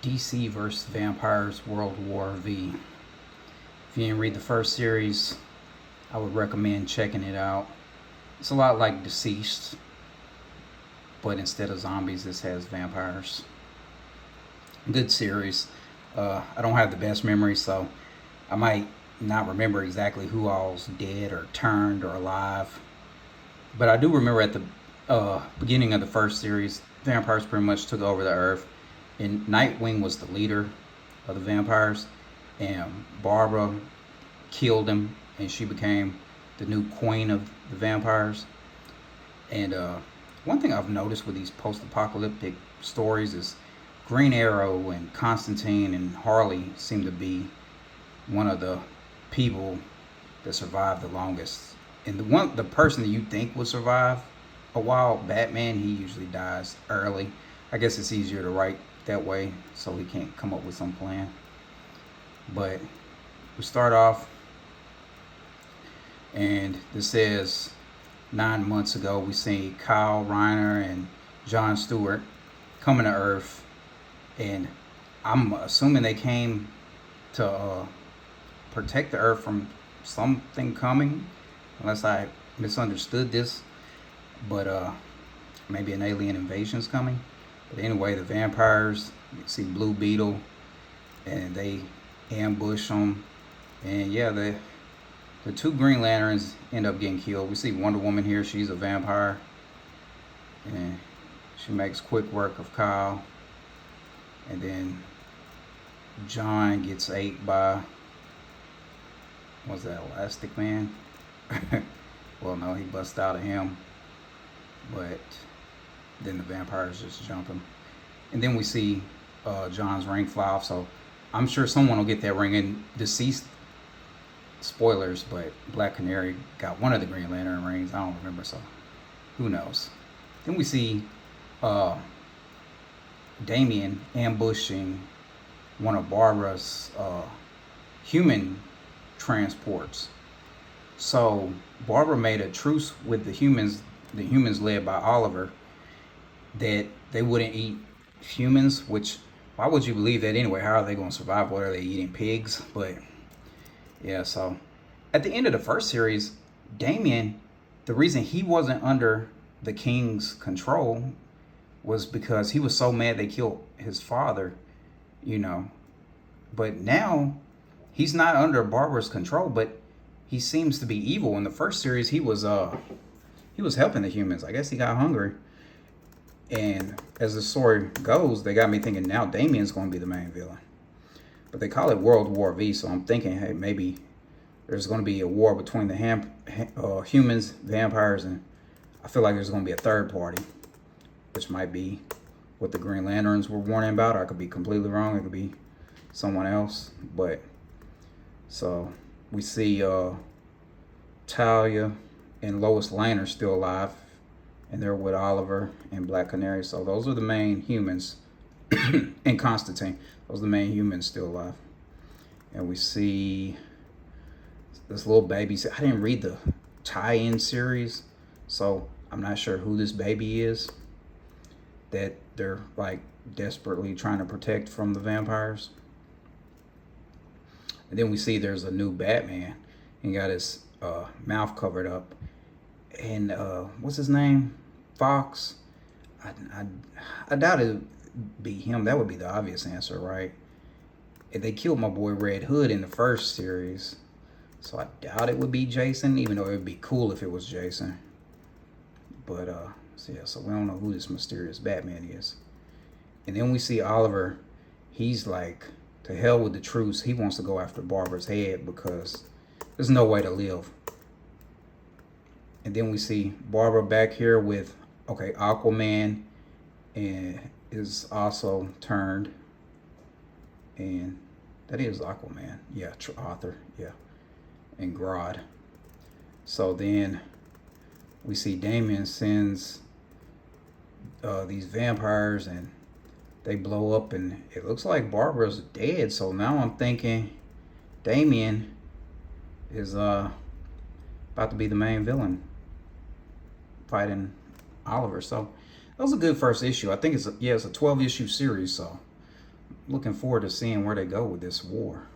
DC vs. Vampires World War V. If you didn't read the first series, I would recommend checking it out. It's a lot like Deceased, but instead of zombies, this has vampires. Good series. I don't have the best memory, so I might not remember exactly who all's dead or turned or alive. But I do remember at the beginning of the first series, vampires pretty much took over the Earth, and Nightwing was the leader of the vampires, and Barbara killed him, and she became the new queen of the vampires. And one thing I've noticed with these post-apocalyptic stories is Green Arrow and Constantine and Harley seem to be one of the people that survived the longest. And the person that you think will survive a while, Batman, he usually dies early. I guess it's easier to write that way, so he can't come up with some plan. But we start off, and this says 9 months ago we see Kyle Reiner and John Stewart coming to Earth, and I'm assuming they came to protect the Earth from something coming, unless I misunderstood this. But maybe an alien invasion is coming. But anyway, the vampires, you see Blue Beetle, and they ambush them. And yeah, the two Green Lanterns end up getting killed. We see Wonder Woman here. She's a vampire, and she makes quick work of Kyle. And then John gets ate by, what's that, Elastic Man? Well, no, he busts out of him, but then the vampires just jump him. And then we see John's ring fly off, so I'm sure someone will get that ring. And Deceased, spoilers, but Black Canary got one of the Green Lantern rings. I don't remember, so who knows. Then we see Damian ambushing one of Barbara's human transports. So Barbara made a truce with the humans led by Oliver, that they wouldn't eat humans, which, why would you believe that anyway? How are they going to survive? What are they eating, pigs? But yeah, so at the end of the first series, Damian, the reason he wasn't under the king's control was because he was so mad they killed his father, you know. But now he's not under Barbara's control, but he seems to be evil. In the first series, he was helping the humans. I guess he got hungry. And as the story goes, they got me thinking now Damian's going to be the main villain. But they call it World War V, so I'm thinking, hey, maybe there's going to be a war between the humans, vampires, and I feel like there's going to be a third party, which might be what the Green Lanterns were warning about. I could be completely wrong. It could be someone else. But so we see Talia and Lois Lane are still alive, and they're with Oliver and Black Canary. So those are the main humans. And Constantine. Those are the main humans still alive. And we see this little baby. I didn't read the tie-in series, so I'm not sure who this baby is that they're like desperately trying to protect from the vampires. And then we see there's a new Batman. He got his mouth covered up. And what's his name? Fox. I doubt it'd be him. That would be the obvious answer, right? If they killed my boy Red Hood in the first series, so I doubt it would be Jason, even though it would be cool if it was Jason. But so we don't know who this mysterious Batman is. And then we see Oliver. He's like, to hell with the truce. He wants to go after Barbara's head because there's no way to live. And then we see Barbara back here with, okay, Aquaman, and is also turned. And that is Aquaman. Yeah, Arthur. Yeah. And Grodd. So then we see Damian sends these vampires, and they blow up, and it looks like Barbara's dead. So now I'm thinking Damian is about to be the main villain fighting Oliver. So that was a good first issue. I think it's a 12 issue series, so looking forward to seeing where they go with this war.